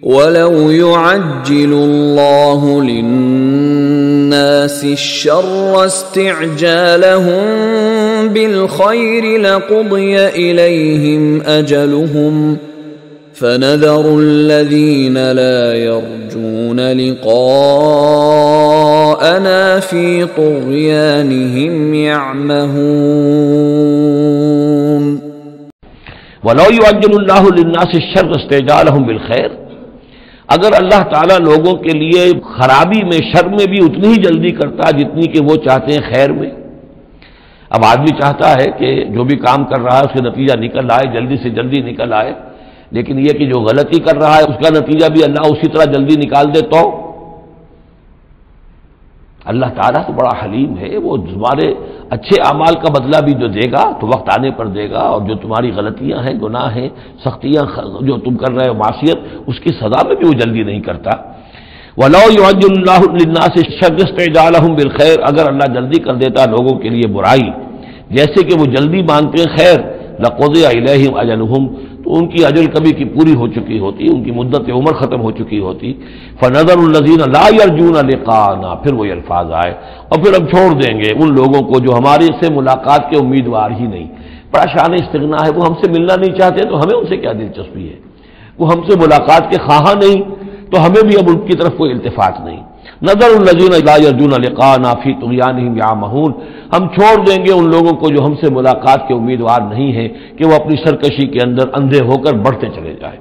وَلَوْ يُعَجِّلُ اللَّهُ لِلنَّاسِ الشَّرَّ اسْتِعْجَالَهُم بِالْخَيْرِ لَقُضِيَ إِلَيْهِمْ أَجَلُهُمْ فَنَذَرُ الَّذِينَ لَا يَرْجُونَ لِقَاءَنَا فِي طُغْيَانِهِمْ يَعْمَهُونَ وَلَوْ يُعَجِّلُ اللَّهُ لِلنَّاسِ الشَّرَّ اسْتِعْجَالَهُم بِالْخَيْرِ، اگر اللہ تعالیٰ لوگوں کے لیے خرابی میں، شر میں بھی اتنی ہی جلدی کرتا جتنی کہ وہ چاہتے ہیں خیر میں۔ اب آدمی چاہتا ہے کہ جو بھی کام کر رہا ہے اس کا نتیجہ نکل آئے، جلدی سے جلدی نکل آئے، لیکن یہ کہ جو غلطی کر رہا ہے اس کا نتیجہ بھی اللہ اسی طرح جلدی نکال دے تو اللہ تعالیٰ تو بڑا حلیم ہے، وہ تمہارے اچھے اعمال کا بدلہ بھی جو دے گا تو وقت آنے پر دے گا، اور جو تمہاری غلطیاں ہیں، گناہ ہیں، سختیاں جو تم کر رہے ہو، معصیت، اس کی سزا میں بھی وہ جلدی نہیں کرتا۔ وَلَوْ يُعَجِّلُ اللَّهُ لِلنَّاسِ الشَّرَّ اسْتِعْجَالَهُم بِالْخَيْرِ، اگر اللہ جلدی کر دیتا لوگوں کے لیے برائی، جیسے کہ وہ جلدی مانتے ہیں خیر، لَقُضِيَ إِلَيْهِمْ أَجَلُهُمْ، تو ان کی اجل کبھی کی پوری ہو چکی ہوتی، ان کی مدت عمر ختم ہو چکی ہوتی۔ فَنَذَرُ الَّذِينَ لَا يَرْجُونَ لِقَاءَنَا، پھر وہ الفاظ آئے، اور پھر ہم چھوڑ دیں گے ان لوگوں کو جو ہمارے سے ملاقات کے امیدوار ہی نہیں۔ بڑا شان استغنا ہے، وہ ہم سے ملنا نہیں چاہتے تو ہمیں ان سے کیا دلچسپی ہے، وہ ہم سے ملاقات کے خواہاں نہیں تو ہمیں بھی اب ان کی طرف کوئی التفات نہیں۔ نَذَرُ الَّذِينَ لَا يَرْجُونَ لِقَاءَنَا فِي طُغْيَانِهِمْ يَعْمَهُونَ، ہم چھوڑ دیں گے ان لوگوں کو جو ہم سے ملاقات کے امیدوار نہیں ہیں کہ وہ اپنی سرکشی کے اندر اندھے ہو کر بڑھتے چلے جائیں۔